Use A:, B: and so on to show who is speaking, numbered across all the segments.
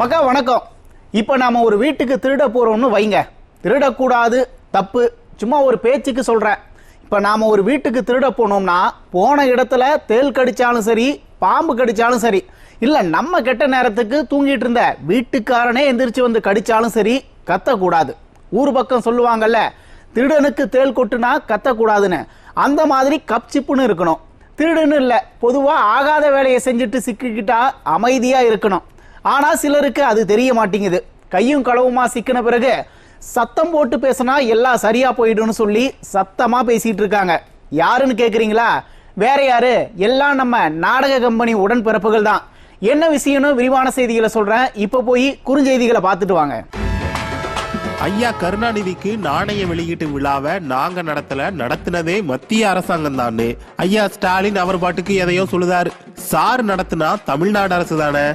A: மக்கா வணக்கம். இப்போ நாம ஒரு வீட்டுக்கு திருட போறோம்னு வைங்க. திருடக்கூடாது, தப்பு, சும்மா ஒரு பேச்சுக்கு சொல்றேன். இப்போ நாம ஒரு வீட்டுக்கு திருட போனோம்னா போன இடத்துல தேள் கடிச்சாலும் சரி, பாம்பு கடிச்சாலும் சரி, இல்லை நம்ம கெட்ட நேரத்துக்கு தூங்கிட்டு இருந்த வீட்டுக்காரனே எந்திரிச்சு வந்து கடிச்சாலும் சரி, கத்தக்கூடாது. ஊர் பக்கம் சொல்லுவாங்கல்ல, திருடனுக்கு தேள் கொட்டுனா கத்தக்கூடாதுன்னு. அந்த மாதிரி கப் சிப்புன்னு இருக்கணும். திருடுன்னு இல்லை, பொதுவாக ஆகாத வேலையை செஞ்சுட்டு சிக்கிக்கிட்டா அமைதியாக இருக்கணும். ஆனால் சிலருக்கு அது தெரிய மாட்டேங்குது. கையும் களவுமா சிக்கின பிறகு சத்தம் போட்டு பேசினா எல்லாம் சரியா போயிடும்னு சொல்லி சத்தமாக பேசிட்டு இருக்காங்க. யாருன்னு கேட்குறீங்களா? வேற யாரு? எல்லாம் நம்ம நாடக கம்பெனி உடன்பிறப்புகள் தான். என்ன விஷயம்னு விரிவான செய்திகளை சொல்றேன். இப்போ போய் குறுஞ்செய்திகளை பார்த்துட்டு வாங்க.
B: ஐயா கருணாநிதிக்கு நாணய வெளியீட்டு விழாவை நாங்க நடத்தினதே மத்திய அரசாங்கம் தான். ஐயா ஸ்டாலின் அவர் பாட்டுக்கு எதையோ சொல்லுதாரு. சார் நடத்தினா தமிழ்நாடு அரசு தானே,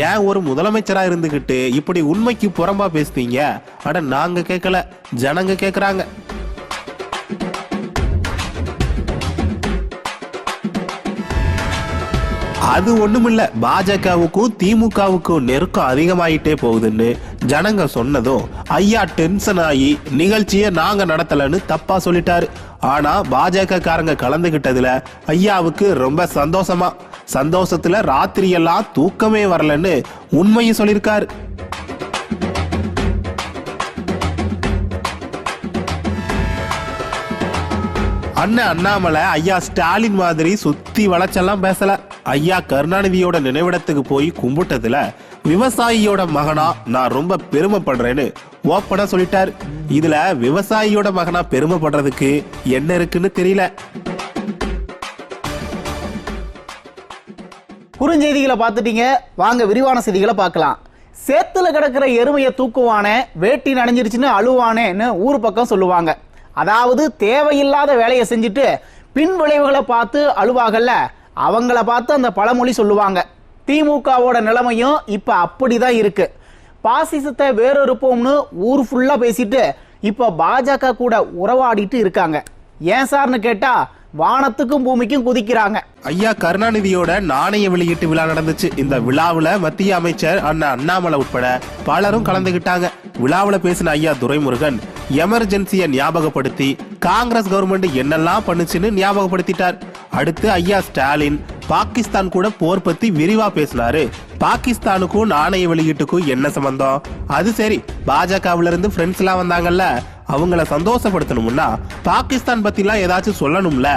B: ஏன் ஒரு முதலமைச்சரா இருந்துகிட்டு இப்படி உண்மைக்கு புறம்பா பேசுறீங்க? அட நாங்க கேட்கல, ஜனங்க கேக்குறாங்க. அது ஒண்ணுமில்ல, பாஜகவுக்கும் திமுகவுக்கும் நெருக்கம் அதிகமாயிட்டே போகுதுன்னு ஜனங்க சொன்னதும் ஐயா டென்ஷன் ஆகி நிகழ்ச்சியை நாங்க நடத்தலன்னு தப்பா சொல்லிட்டாரு. ஆனா பாஜக காரங்க கலந்துகிட்டதுல ஐயாவுக்கு ரொம்ப சந்தோஷத்துல ராத்திரி எல்லாம் தூக்கமே வரலன்னு உண்மையை சொல்லியிருக்காரு. அண்ணன் அண்ணாமலை ஐயா ஸ்டாலின் மாதிரி சுத்தி வளைச்செல்லாம் பேசல. ஐயா கருணாநிதியோட நினைவிடத்துக்கு போய் கும்பிட்டதுல விவசாயியோட மகனா நான் ரொம்ப பெருமைப்படுறேன்னு ஓப்பனா சொல்லிட்டாரு. இதுல விவசாயியோட மகனா பெருமைப்படுறதுக்கு என்ன இருக்குன்னு தெரியல.
A: குறுஞ்செய்திகளை பார்த்துட்டீங்க, வாங்க விரிவான செய்திகளை பார்க்கலாம். சேத்துல கிடக்கிற எருமையை தூக்குவானே, வேட்டி நனைஞ்சிருச்சுன்னு அழுவானேன்னு ஊர் பக்கம் சொல்லுவாங்க. அதாவது தேவையில்லாத வேலையை செஞ்சுட்டு பின் விளைவுகளை பார்த்து அழுவாங்கல்ல, அவங்கள பார்த்து அந்த பழமொழி சொல்லுவாங்க. திமுகவோட நிலைமையும் இப்ப அப்படிதான் இருக்கு. பாசிசத்தை வேறொருப்போம்னு ஊர் ஃபுல்லா பேசிட்டு இப்ப பாஜக கூட உறவாடிட்டு இருக்காங்க. ஏன் சார்னு கேட்டா வானத்துக்கும் பூமிக்கும் குதிக்கிறாங்க.
B: ஐயா கருணாநிதியோட நாணய வெளியீட்டு விழா நடந்துச்சு. இந்த விழாவுல மத்திய அமைச்சர் அண்ணா அண்ணாமலை உட்பட பலரும் கலந்துகிட்டாங்க. விழாவுல பேசின ஐயா துரைமுருகன் எமர்ஜென்சியை ஞாபகப்படுத்தி காங்கிரஸ் கவர்மெண்ட் என்னெல்லாம் பண்ணுச்சுன்னு ஞாபகப்படுத்திட்டார். அடுத்து ஐயா ஸ்டாலின் பாகிஸ்தான் கூட போர் பத்தி விரிவா பேசினாரு. பாகிஸ்தானுக்கும் நாணய வெளியீட்டுக்கும் என்ன சம்பந்தம்? அது சரி, பாஜகவுல இருந்து ஃப்ரெண்ட்ஸ் எல்லாம் வந்தாங்கல்ல, அவங்கள சந்தோஷப்படுத்தணும்னா பாகிஸ்தான் பத்தி எல்லாம் ஏதாச்சும் சொல்லணும்ல.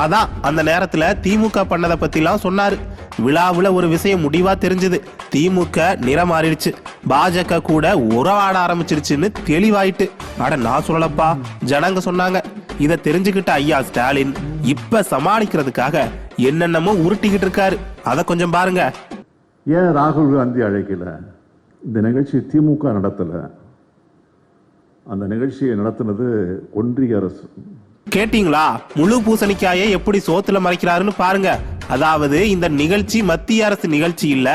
B: அதான் அந்த நேரத்துல திமுக பண்ணதை பத்தி எல்லாம் சொன்னாரு. விழாவுல ஒரு விஷயம் முடிவா தெரிஞ்சது. திமுக நிறம் மாறிடுச்சு, பாஜக கூட உறவாட ஆரம்பிச்சிருச்சுன்னு தெளிவாயிட்டு. அட நான் சொல்லலப்பா, ஜனங்க சொன்னாங்க. இத தெரிஞ்சுக்கிட்ட ஐயா ஸ்டாலின் இப்ப சமாளிக்கிறதுக்காக என்னென்னமோ உருட்டிக்கிட்டு இருக்காரு. அத கொஞ்சம் பாருங்க.
C: ஏன் ராகுல் காந்தி அழைக்கல? இந்த நிகழ்ச்சி திமுக நடத்தல, அந்த நிகழ்ச்சியை நடத்தினது ஒன்றிய அரசு.
B: கேட்டீங்களா? முழு பூசணிக்காயை எப்படி சோத்துல மறைக்கிறாருன்னு பாருங்க. அதாவது இந்த நிகழ்ச்சி மத்திய அரசு நிகழ்ச்சி இல்ல,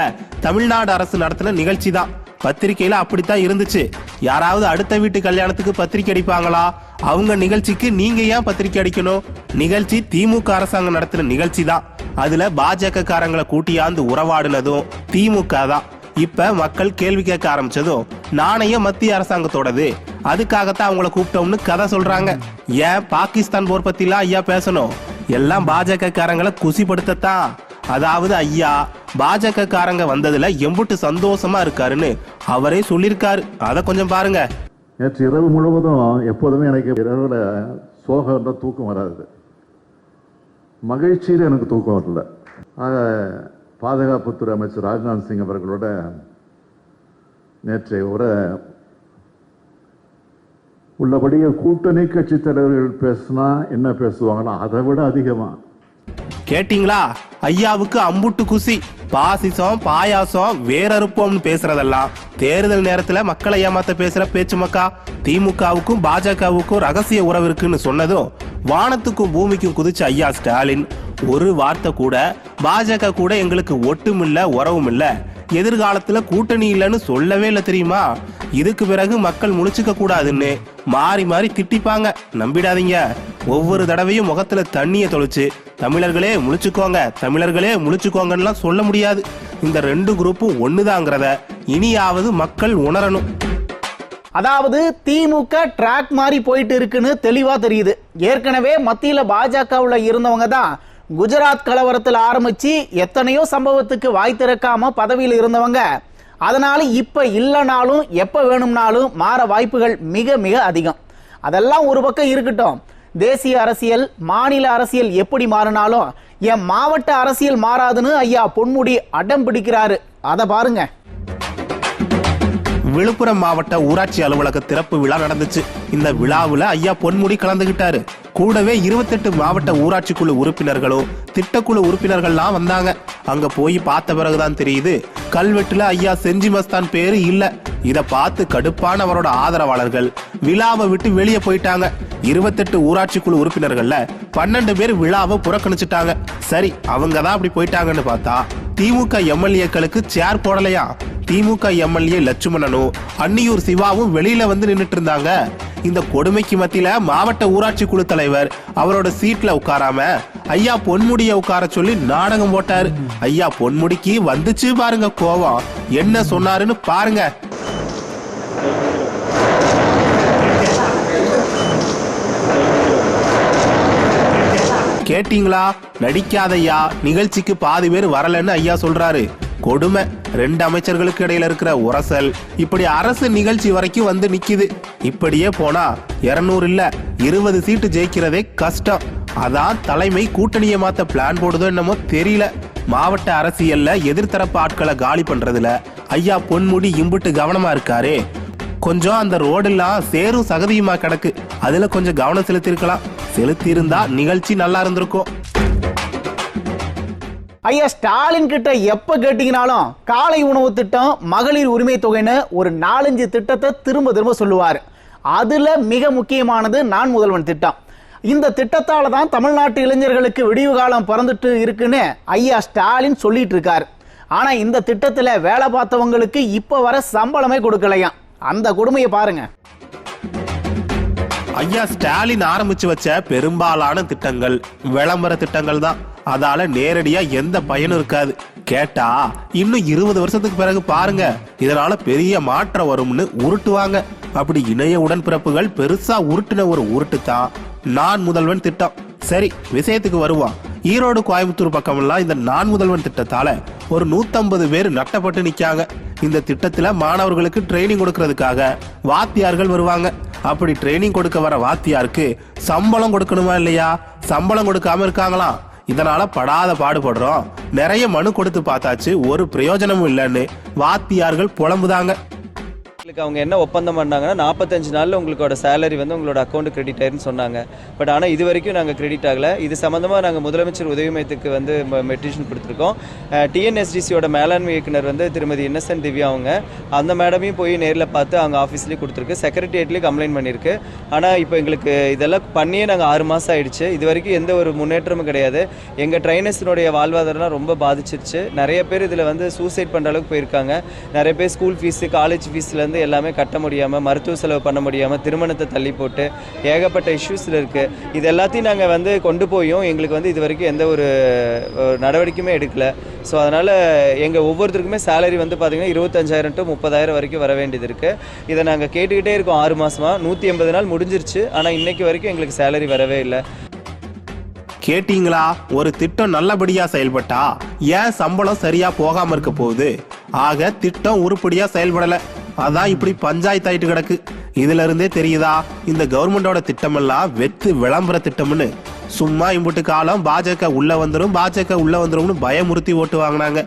B: தமிழ்நாடு அரசு நடத்தின நிகழ்ச்சி தான். பத்திரிகையில அப்படித்தான் இருந்துச்சு. யாராவது அடுத்த வீட்டு கல்யாணத்துக்கு பத்திரிக்கை அடிப்பாங்களா? அவங்க நிகழ்ச்சிக்கு நீங்க ஏன் பத்திரிக்கை அடிக்கணும்? நிகழ்ச்சி திமுக அரசாங்கம் நடத்தின நிகழ்ச்சி தான். அதுல பாஜக காரங்களை கூட்டியாந்து உறவாடுனதும் திமுக தான். இப்ப மக்கள் கேள்வி கேட்க ஆரம்பிச்சதும் நாணயம் மத்திய அரசாங்கத்தோடது, அதுக்காகத்தான் அவங்கள கூப்பிட்டோம்னு கதை சொல்றாங்க. ஏன் பாகிஸ்தான் போர் பத்தி எல்லாம் ஐயா பேசணும்? எல்லாம் பாஜக காரங்களை குசிப்படுத்தத்தான். அதாவது ஐயா பாஜக காரங்க வந்ததுல எம்புட்டு சந்தோஷமா இருக்காருன்னு அவரே சொல்லியிருக்காரு. அத கொஞ்சம் பாருங்க.
C: நேற்று இரவு முழுவதும் எப்போதுமே எனக்கு இரவுல சோகம் தூக்கம் வராது, மகிழ்ச்சியில் எனக்கு தூக்கம் வரல. ஆக பாதுகாப்புத்துறை அமைச்சர் ராஜ்நாத் சிங் அவர்களோட நேற்றைய உரை உள்ளபடியே கூட்டணி கட்சி தலைவர்கள் பேசினா என்ன பேசுவாங்களோ அதை விட அதிகமா.
B: கேட்டீங்களா? ஐயாவுக்கு அம்புட்டு குசி. பாசிசம் பாயாசம் வேறறுப்போம்னு பேசுறதெல்லாம் தேர்தல் நேரத்துல மக்களை ஏமாத்த பேசுற பேச்சு மக்கா. திமுகவுக்கும் பாஜகவுக்கும் ரகசிய உறவு இருக்குன்னு சொன்னதும் வானத்துக்கும் பூமிக்கும் குதிச்ச ஐயா ஸ்டாலின் ஒரு வார்த்தை கூட பாஜக கூட எங்களுக்கு ஒட்டும் இல்ல உறவும் இல்ல, எதிர்காலத்துல கூட்டணி இல்லைன்னு சொல்லவே இல்லை தெரியுமா? இதுக்கு பிறகு மக்கள் முழிச்சுக்க கூடாதுன்னு மாறி மாறி திட்டிப்பாங்க. நம்பிடாதீங்க. ஒவ்வொரு தடவையும் முகத்துல தண்ணியை தொளிச்சு தமிழர்களே முழிச்சுக்கோங்க தமிழர்களே முழிச்சுக்கோங்கன்னு சொல்ல முடியாது. இந்த ரெண்டு குரூப்பும் ஒண்ணுதாங்கிறத இனியாவது மக்கள் உணரணும்.
A: அதாவது திமுக ட்ராக் மாதிரி போயிட்டு இருக்குன்னு தெளிவா தெரியுது. ஏற்கனவே மத்தியில பாஜகவுல இருந்தவங்க தான் குஜராத் கலவரத்தில் ஆரம்பிச்சு எத்தனையோ சம்பவத்துக்கு வாய் திறக்காம பதவியில் இருந்தவங்க. அதனால இப்ப இல்லைனாலும் எப்ப வேணும்னாலும் மாற வாய்ப்புகள் மிக மிக அதிகம். அதெல்லாம் ஒரு பக்கம் இருக்கட்டும், தேசிய அரசியல் மாநில அரசியல் எப்படி மாறினாலும் என் மாவட்ட அரசியல் மாறாதுன்னு ஐயா பொன்முடி அடம் பிடிக்கிறாரு. அதை பாருங்க.
B: விழுப்புரம் மாவட்ட ஊராட்சி அலுவலக திறப்பு விழா நடந்துச்சு. இந்த விழாவுல ஐயா பொன்முடி கலந்துகிட்டாரு. கூடவே 28 மாவட்ட ஊராட்சி குழு உறுப்பினர்களும் திட்டக்குழு உறுப்பினர்கள்லாம் வந்தாங்க. அங்க போய் பார்த்த பிறகுதான் தெரியுது கல்வெட்டுல ஐயா செஞ்சி மஸ்தான் பேரு இல்ல. இத பார்த்து கடுப்பான அவரோட ஆதரவாளர்கள் விழாவை விட்டு வெளியே போயிட்டாங்க. 28 ஊராட்சி குழு உறுப்பினர்கள்ல 12 பேர் விழாவை புறக்கணிச்சுட்டாங்க. சரி, அவங்க தான் அப்படி போயிட்டாங்கன்னு பார்த்தா திமுக எம்எல்ஏக்களுக்கு சேர் போடலையா. திமுக எம்எல்ஏ லட்சுமணனும் அன்னியூர் சிவாவும் வெளியில வந்து நின்னுட்டு இருந்தாங்க. இந்த கொடுமைக்கு மத்தியில மாவட்ட ஊராட்சி குழு தலைவர் அவரோட சீட்ல உட்காராம ஐயா பொன்முடிய உட்கார சொல்லி நாடகம் போட்டாரு. ஐயா பொன்முடிக்கு வந்துச்சு பாருங்க கோவம். என்ன சொன்னாருன்னு பாருங்க. கேட்டீங்களா? நடிக்காதையா, நிகழ்ச்சிக்கு பாதி பேர் வரலன்னு ஐயா சொல்றாரு. கொடுமை. 2 அமைச்சர்களுக்கு இடையில இருக்கிற உரசல் இப்படி அரசு நிகழ்ச்சி வரைக்கும் வந்து நிக்குது. இப்படியே போனா 200 இல்ல 20 சீட்டு ஜெயிக்கிறதே கஷ்டம். அதான் தலைமை கூட்டணியை மாத்த பிளான் போடுதோ என்னமோ தெரியல. மாவட்ட அரசியல்ல எதிர்த்தரப்பு ஆட்களை காலி பண்றதுல ஐயா பொன்முடி இம்புட்டு கவனமா இருக்காரு. கொஞ்சம் அந்த ரோடெல்லாம் சேரும் சகதியுமா கிடக்கு, அதுல கொஞ்சம் கவனம் செலுத்திருக்கலாம். செலுத்தி இருந்தா நிகழ்ச்சி நல்லா இருந்திருக்கும்.
A: ஐயா ஸ்டாலின் கிட்ட எப்ப கேட்டீங்கனாலும் காலை உணவு திட்டம், மகளிர் உரிமை தொகைன்னு ஒரு 4-5 திட்டத்தை திரும்ப திரும்ப சொல்லுவார். அதுல மிக முக்கியமானது நான் முதல்வன் திட்டம். இந்த திட்டத்தால தான் தமிழ்நாட்டு இளைஞர்களுக்கு விடிவு காலம் பிறந்துட்டு இருக்குன்னு ஐயா ஸ்டாலின் சொல்லிட்டு இருக்காரு. ஆனா இந்த திட்டத்துல வேலை பார்த்தவங்களுக்கு இப்ப வர சம்பளமே கொடுக்கலையாம். அந்த கொடுமையை பாருங்க.
B: ஐயா ஸ்டாலின் ஆரம்பிச்சு வச்ச பெரும்பாலான திட்டங்கள் விளம்பர திட்டங்கள் தான். அதால நேரடியா எந்த பயனும் இருக்காது. கேட்டா இன்னும் 20 வருஷத்துக்கு பிறகு பாருங்க இதனால பெரிய மாற்றம் வரும்னு உருட்டுவாங்க. அப்படி இணைய உடன்பிறப்புகள் பெருசா உருட்டுன ஒரு உருட்டு தான் நான் முதல்வன் திட்டம். சரி, விஷயத்துக்கு வருவான். ஈரோடு கோயம்புத்தூர் பக்கம் எல்லாம் இந்த நான் முதல்வன் திட்டத்தால ஒரு 150 பேர் நட்டப்பட்டு நிக்காங்க. இந்த திட்டத்துல மாணவர்களுக்கு ட்ரைனிங் கொடுக்கறதுக்காக வாத்தியார்கள் வருவாங்க. அப்படி ட்ரைனிங் கொடுக்க வர வாத்தியாருக்கு சம்பளம் கொடுக்கணுமா இல்லையா? சம்பளம் கொடுக்காம இருக்காங்களாம். இதனால படாத பாடுபடுறோம், நிறைய மனு கொடுத்து பார்த்தாச்சு, ஒரு பிரயோஜனமும் இல்லைன்னு வாத்தியார்கள் புலம்புதாங்க.
D: அவங்க என்ன ஒப்பந்தம் பண்ணாங்கன்னா 45 நாளில் உங்களோட சேலரி வந்து உங்களோட அக்கௌண்ட் கிரெடிட் ஆயிருன்னு சொன்னாங்க. பட் ஆனால் இது வரைக்கும் நாங்கள் கிரெடிட் ஆகலை. இது சம்மந்தமாக நாங்கள் முதலமைச்சர் உதவி மையத்துக்கு வந்து மெட்டிஷன் கொடுத்துருக்கோம். டிஎன்எஸ்டிசியோட மேலாண்மை இயக்குனர் வந்து திருமதி இன்னசென்ட் திவ்யா அந்த மேடமையும் போய் நேரில் பார்த்து அவங்க ஆஃபீஸ்லேயும் கொடுத்துருக்கு, செக்ரட்டரியேட்லேயும் கம்ப்ளைண்ட் பண்ணியிருக்கு. ஆனால் இப்போ எங்களுக்கு இதெல்லாம் பண்ணியே நாங்கள் 6 மாதம் ஆயிடுச்சு. இது வரைக்கும் எந்த ஒரு முன்னேற்றமும் கிடையாது. எங்கள் ட்ரைனர்ஸினுடைய வாழ்வாதாரம்லாம் ரொம்ப பாதிச்சிருச்சு. நிறைய பேர் இதில் வந்து சூசைட் பண்ணுற அளவுக்கு போயிருக்காங்க. நிறைய பேர் ஸ்கூல் ஃபீஸு காலேஜ் ஃபீஸ்லேருந்து எல்லாமே கட்ட முடியாமல், மருத்துவ செலவு பண்ண முடியாமல், திருமணத்தை தள்ளி போட்டு ஏகப்பட்ட இஷ்யூஸில் இருக்குது. இது எல்லாத்தையும் நாங்கள் வந்து கொண்டு போயும் எங்களுக்கு வந்து இது வரைக்கும் எந்த ஒரு நடவடிக்கையுமே எடுக்கலை. ஸோ அதனால் எங்கள் ஒவ்வொருத்தருக்குமே சேலரி வந்து பார்த்திங்கன்னா 25,000 to 30,000 வரைக்கும் வர வேண்டியது இருக்குது. இதை நாங்கள் கேட்டுக்கிட்டே இருக்கோம் 6 மாதமாக. 180 நாள் முடிஞ்சிருச்சு. ஆனால் இன்னைக்கு வரைக்கும் எங்களுக்கு சேலரி வரவே இல்லை.
B: கேட்டீங்களா? ஒரு திட்டம் நல்லபடியா செயல்பட்டா ஏன் சம்பளம் சரியா போகாம இருக்க போகுது? ஆக திட்டம் உருப்படியா செயல்படல, அதான் இப்படி பஞ்சாயத்து ஆயிட்டு கிடக்கு. இதுல இருந்தே தெரியுதா இந்த கவர்மெண்டோட திட்டம் எல்லாம் வெத்து விளம்பர திட்டம்னு. சும்மா இம்புட்டு காலம் பாஜக உள்ள வந்துரும் பயமுறுத்தி ஓட்டு வாங்கினாங்க.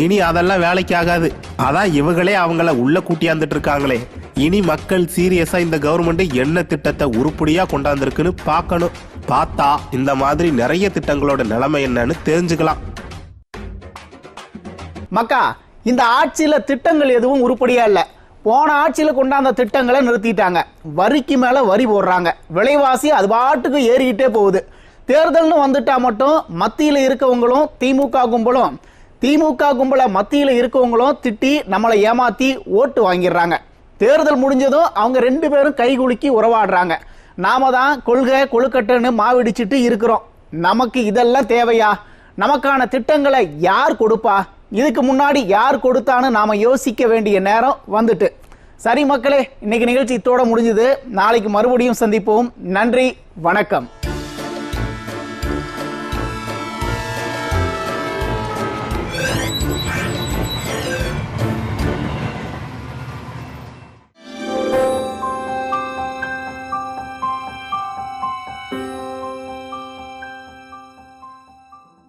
B: இனி அதெல்லாம் வேலைக்கு ஆகாது. அதான் இவங்களே அவங்கள உள்ள கூட்டியாந்துட்டு இருக்காங்களே. இனி மக்கள் சீரியஸா இந்த கவர்மெண்ட் என்ன திட்டத்தை உருப்படியா கொண்டாந்துருக்குன்னு பார்க்கணும். பார்த்தா இந்த மாதிரி நிறைய திட்டங்களோட நிலைமை என்னன்னு தெரிஞ்சுக்கலாம்.
A: மக்கா, இந்த ஆட்சியில திட்டங்கள் எதுவும் உருப்படியா இல்ல. போன ஆட்சியில கொண்டாந்த திட்டங்களை நிறுத்திட்டாங்க. வரிக்கு மேல வரி போடுறாங்க. விலைவாசி அது பாட்டுக்கு ஏறிக்கிட்டே போகுது. தேர்தல்னு வந்துட்டா மட்டும் மத்தியில இருக்கவங்களும் திமுக கும்பல மத்தியில இருக்கவங்களும் திட்டி நம்மளை ஏமாத்தி ஓட்டு வாங்கிடுறாங்க. தேர்தல் முடிஞ்சதும் அவங்க 2 பேரும் கைகுலுக்கி உறவாடுறாங்க. நாம தான் கொள்கை கொழுக்கட்டைன்னு மாவிடிச்சிட்டு இருக்கிறோம். நமக்கு இதெல்லாம் தேவையா? நமக்கான திட்டங்களை யார் கொடுப்பா? இதுக்கு முன்னாடி யார் கொடுத்தான்னு நாம யோசிக்க வேண்டிய நேரம் வந்துட்டு. சரி மக்களே, இன்னைக்கு நிகழ்ச்சி இத்தோட முடிஞ்சது. நாளைக்கு மறுபடியும் சந்திப்போம். நன்றி, வணக்கம்.